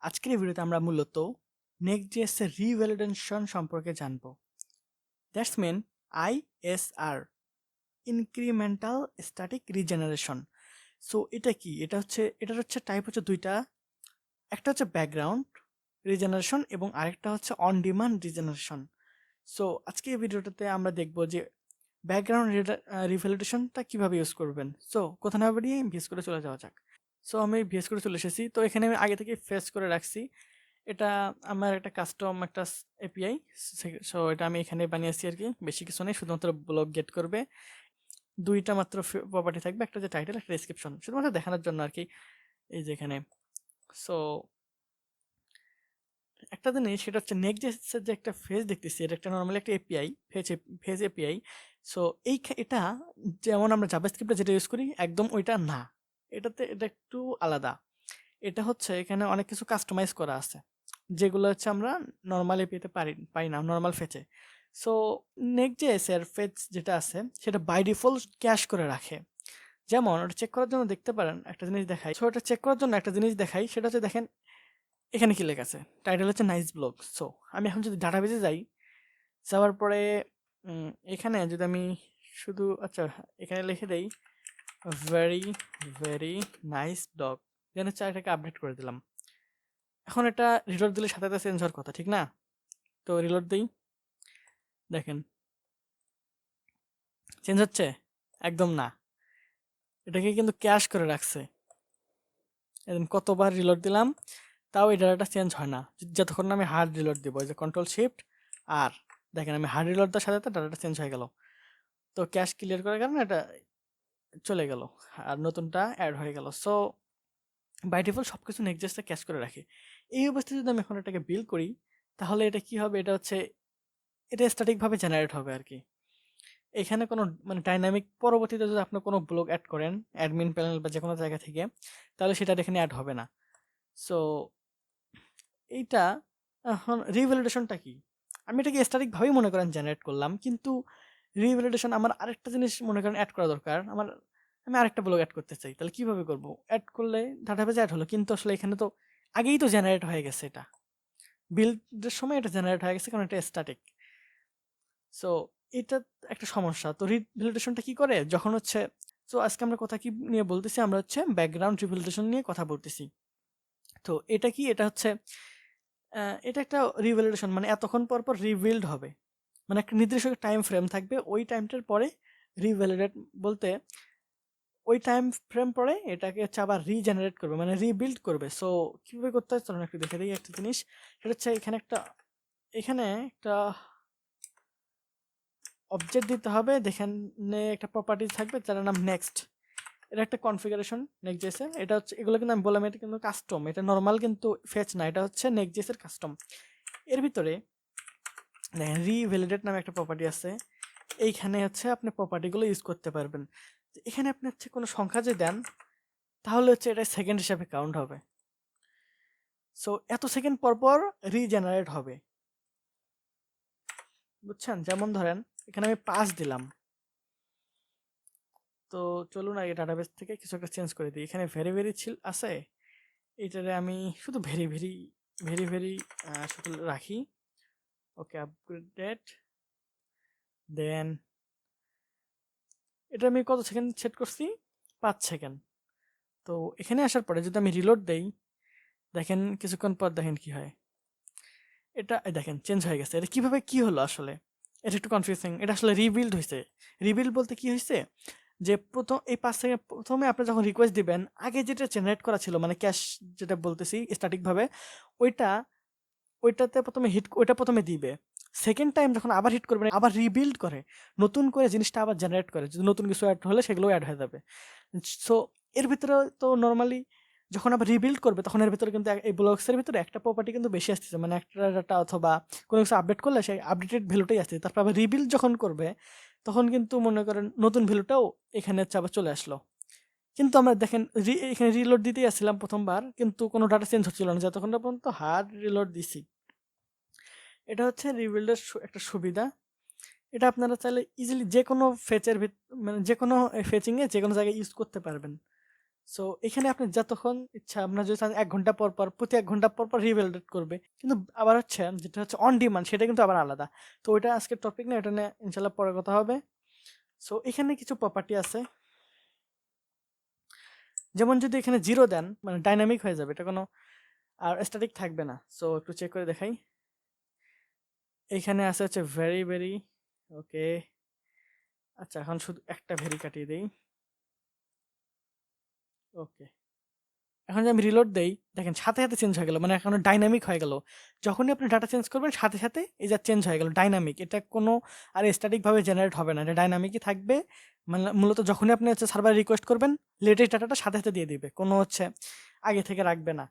আজকের এই ভিডিওতে আমরা মূলত Next.js এর রিভ্যালিডেশন সম্পর্কে জানব। That's mean ISR, incremental static regeneration. So এটা কি? এটার হচ্ছে টাইপ হচ্ছে দুইটা। একটা হচ্ছে ব্যাকগ্রাউন্ড রিজেনারেশন এবং আরেকটা হচ্ছে অন ডিমান্ড রিজেনারেশন। সো আজকে এই ভিডিওটাতে আমরা দেখব যে ব্যাকগ্রাউন্ড রিভ্যালিডেশনটা কিভাবে ইউজ করবেন। সো কথা না বাড়িয়ে ভিএস করে চলে যাওয়া যাক। সো আমি ভিএস করে চলে এসেছি। তো এখানে আমি আগে থেকে ফেস করে রাখছি। এটা আমার একটা কাস্টম একটা এপিআই। সো এটা আমি এখানে বানিয়েছি আর কি, বেশি কিছু নেই, শুধুমাত্র ব্লগ গেট করবে। দুইটা মাত্র প্রপার্টি থাকবে, একটা যে টাইটেল, একটা ডেসক্রিপশন, শুধুমাত্র দেখানোর জন্য আর কি। এই যে এখানে সো একটা জিনিস, সেটা হচ্ছে নেক্সট যে একটা ফেজ দেখতেছি, এটা একটা নর্মালি একটা এপিআই, ফেজ এপিআই। সো এটা যেমন আমরা জাভাস্ক্রিপ্টে যেটা ইউজ করি একদম ওইটা না, এটা একটু আলাদা। এটা হচ্ছে এখানে অনেক কিছু কাস্টমাইজ করা আছে, যেগুলো হচ্ছে আমরা নর্মাল এপিআইতে পাই না, নর্মাল ফেচে। সো নেক্সট.js এর ফেচ যেটা আছে সেটা বাই ডিফল্ট ক্যাশ করে রাখে। যেমন ওটা চেক করার জন্য দেখতে পারেন একটা জিনিস দেখাই। সো এটা চেক করার জন্য একটা জিনিস দেখাই, সেটা হচ্ছে দেখেন এখানে কি লেখা আছে, টাইটেল হচ্ছে নাইস ব্লগ। সো আমি এখন যদি ডাটাবেজে যাই, যাওয়ার পরে এখানে যদি আমি শুধু আচ্ছা এখানে লিখে দেই ভেরি ভেরি নাইস ব্লগ, দেন হচ্ছে এটাকে আপডেট করে দিলাম। এখন এটা রিলোড দিলে সাথে সাথে চেঞ্জ হওয়ার কথা, ঠিক না? তো রিলোড দিই, দেখেন চেঞ্জ হচ্ছে? একদম না, এটাকে কিন্তু ক্যাশ করে রাখছে। একদম কতবার রিলোড দিলাম তাও এই ডাটাটা চেঞ্জ হয় না, যতক্ষণ না আমি হার্ড রিলোড দিব। এই যে কন্ট্রোল শিফট আর, দেখেন আমি হার্ড রিলোড দেওয়ার সাথে সাথে ডাটাটা চেঞ্জ হয়ে গেল। তো ক্যাশ ক্লিয়ার করার কারণে এটা চলে গেল আর নতুনটা অ্যাড হয়ে গেল। সো বাই ডিফল্ট সব কিছু নেক্সট.js ক্যাশ করে রাখে। এই অবস্থায় যদি আমি এখন এটাকে বিল্ড করি, তাহলে এটা কি হবে, এটা স্ট্যাটিকভাবে জেনারেট হবে আর কি। এখানে কোনো মানে ডাইনামিক পরবর্তীতে যদি আপনি কোনো ব্লগ অ্যাড করেন অ্যাডমিন প্যানেল বা যে কোনো জায়গা থেকে, তাহলে সেটা এখানে অ্যাড হবে না। সো এইটা এখন রিভ্যালিডেশনটা কি? আমি এটাকে স্ট্যাটিকভাবেই মনে করেন জেনারেট করলাম, কিন্তু রিভ্যালিডেশন আমার আরেকটা জিনিস মনে করেন অ্যাড করা দরকার। আমি আরেকটা ব্লগ অ্যাড করতে চাই, তাহলে কিভাবে করব? অ্যাড করলে ডাটাবেজে অ্যাড হলো, কিন্তু আসলে এখানে তো আগেই তো জেনারেট হয়ে গেছে, এটা বিল্ডের সময় এটা জেনারেট হয়ে গেছে, কারণ এটা স্ট্যাটিক। সো এটা একটা সমস্যা। তো রিভ্যালিডেশনটা কি করে যখন হচ্ছে, তো আজকে আমরা কথা কি নিয়ে বলতেছি, আমরা হচ্ছে ব্যাকগ্রাউন্ড রিভ্যালিডেশন নিয়ে কথা বলতেছি। তো এটা কি, এটা একটা রিভ্যালিডেশন, মানে এতক্ষণ পর পর রিবিল্ড হবে, মানে একটা নির্দিষ্ট টাইম ফ্রেম থাকবে, ওই টাইমটার পরে রিভ্যালিডেট বলতে ওই টাইম ফ্রেম পরে এটাকে হচ্ছে আবার রিজেনারেট করবে, মানে রিবিল্ড করবে। সো কীভাবে করতে হয় চলুন একটু দেখে দিই একটা জিনিস। সেটা হচ্ছে এখানে একটা অবজেক্ট দিতে হবে, দেখেন একটা প্রপার্টি থাকবে যার নাম নেক্সট। এটা একটা কনফিগারেশন নেক্সট.js এর। এটা হচ্ছে, এগুলো কিন্তু আমি বললাম এটা কিন্তু কাস্টম, এটা নর্মাল কিন্তু ফেচ না, এটা হচ্ছে নেক্সট.js এর কাস্টম। এর ভিতরে দেখেন রিভ্যালিডেট নামে একটা প্রপার্টি আছে, এইখানে হচ্ছে আপনি প্রপার্টিগুলো ইউজ করতে পারবেন। এখানে আপনি হচ্ছে কোনো সংখ্যা যদি দেন, তাহলে হচ্ছে এটা সেকেন্ড হিসাবে কাউন্ট হবে। সো এত সেকেন্ড পর পর রিজেনারেট হবে, বুঝছেন? যেমন ধরেন এখানে আমি 5 দিলাম, তো চলুন আগে ডাটাবেস থেকে কিছু একটা চেঞ্জ করে দিই। এখানে ভেরি ভেরি আছে, এইটারে আমি শুধু ভেরি ভেরি ভেরি ভেরি শুধু রাখি। ওকে, আপগ্রেডেড। দেন এটা আমি কত সেকেন্ড সেট করছি? 5 সেকেন্ড। তো এখানে আসার পরে যদি আমি রিলোড দেই, দেখেন কিছুক্ষণ পর দেখেন কি হয়, দেখেন চেঞ্জ হয়ে গেছে। এটা কিভাবে কি হলো আসলে, এটা একটু কনফিউজিং। এটা আসলে রিবিল্ড হয়েছে। রিবিল্ড বলতে কি হয়েছে, যে প্রথম এই 5 সেকেন্ড প্রথমে আপনি যখন রিকোয়েস্ট দিবেন, আগে যেটা জেনারেট করা ছিল মানে ক্যাশ যেটা বলতেছি স্ট্যাটিকভাবে, ওইটা ওইটা প্রথমে দিবে। সেকেন্ড টাইম যখন আবার হিট করবেন, আবার রিবিল্ড করে নতুন করে জিনিসটা আবার জেনারেট করে, যদি নতুন কিছু অ্যাড হলে সেগুলো অ্যাড হয়ে যাবে। সো এর ভিতরে তো নর্মালি যখন আবার রিবিল্ড করবে, তখন এর ভিতরে কিন্তু এই ব্লকসের ভিতরে একটা প্রপার্টি কিন্তু বেশি আসতেছে, মানে একটা ডাটা অথবা কোনো কিছু আপডেট করলে সেই আপডেটেড ভ্যালুটাই আসছে। তারপর আবার রিবিল্ড যখন করবে, তখন কিন্তু মনে করেন নতুন ভ্যালুটাও এখানে হচ্ছে আবার চলে আসলো। কিন্তু আমরা দেখেন এখানে রিলোড দিতেই আসছিলাম প্রথমবার, কিন্তু কোনো ডাটা চেঞ্জ হচ্ছিল না যতক্ষণ না পর্যন্ত হার্ড রিলোড দিছি। এটা হচ্ছে রিবিল্ডের একটা সুবিধা। এটা আপনারা চাইলে ইজিলি যে কোনো মানে যে কোনো ফেচিংয়ে যে কোনো জায়গায় ইউজ করতে পারবেন। সো এখানে আপনি যতক্ষণ ইচ্ছা আপনার যদি চান ১ ঘন্টা পর, পর প্রতি ১ ঘন্টা পর, পর রিভ্যালিডেট করবে। কিন্তু আবার হচ্ছে যেটা হচ্ছে অন ডিমান্ড সেটা কিন্তু আবার আলাদা। তো ওইটা আজকের টপিক না, এটা নিয়ে ইনশাআল্লাহ পরে কথা হবে। সো এখানে কিছু প্রপার্টি আছে। যেমন যদি এখানে 0 দেন মানে ডাইনামিক হয়ে যাবে। এটা কোনো আর স্ট্যাটিক থাকবে না। সো একটু চেক করে দেখাই। এইখানে আছে হচ্ছে ভেরি, ভেরি ওকে। আচ্ছা এখন শুধু একটা ভেরি কাটিয়ে দেই। ওকে। এখন যদি আমি রিলোড দেই, দেখেন সাথে, সাথে চেঞ্জ হয়ে গেল। মানে এখন ডাইনামিক হয়ে গেল। যখনই আপনি ডাটা চেঞ্জ করবেন সাথে, সাথে এই যে চেঞ্জ হয়ে গেল ডাইনামিক। এটা কোনো আর স্ট্যাটিক ভাবে জেনারেট হবে না। এটা ডাইনামিকই থাকবে। মানে মূলত যখনই আপনি হচ্ছে সার্ভারে রিকোয়েস্ট করবেন, লেটেস্ট ডাটাটা সাথে, সাথে দিয়ে দিবে। কোনো হচ্ছে আগে থেকে রাখবে না।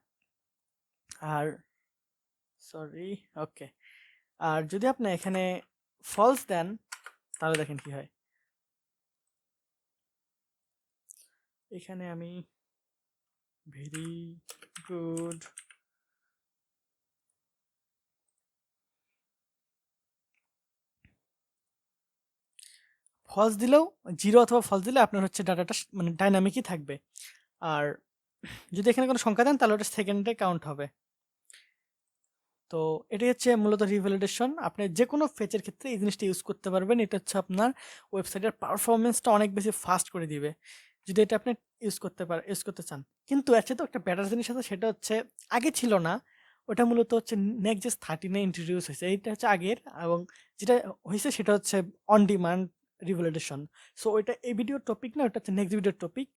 আর সরি ওকে। আর যদি আপনি এখানে ফলস দেন তাহলে দেখেন কি হয়। এখানে আমি ভেরি গুড ফলস দিলেও 0 অথবা ফলস দিলে আপনার হচ্ছে ডাটাটা মানে ডাইনামিকই থাকবে। আর যদি এখানে কোনো সংখ্যা দেন তাহলে ওটা সেকেন্ডে কাউন্ট হবে। তো এটাই হচ্ছে মূলত রিভ্যালিডেশন। আপনি যে কোনো ফেচের ক্ষেত্রে এই জিনিসটা ইউজ করতে পারবেন। এটা হচ্ছে আপনার ওয়েবসাইটের পারফরম্যান্সটা অনেক বেশি ফাস্ট করে দিবে। যদি এটা আপনি ইউজ করতে চান। কিন্তু এর সাথেও একটা বেটার জিনিস আছে, সেটা হচ্ছে আগে ছিল না। ওটা মূলত হচ্ছে Next.js 13 এ ইন্ট্রোডিউস হয়েছে। এইটা হচ্ছে আগের, এবং যেটা হইছে সেটা হচ্ছে অন ডিমান্ড রিভ্যালিডেশন। সো ওইটা এই ভিডিওর টপিক না, ওটা হচ্ছে নেক্সট ভিডিওর টপিক।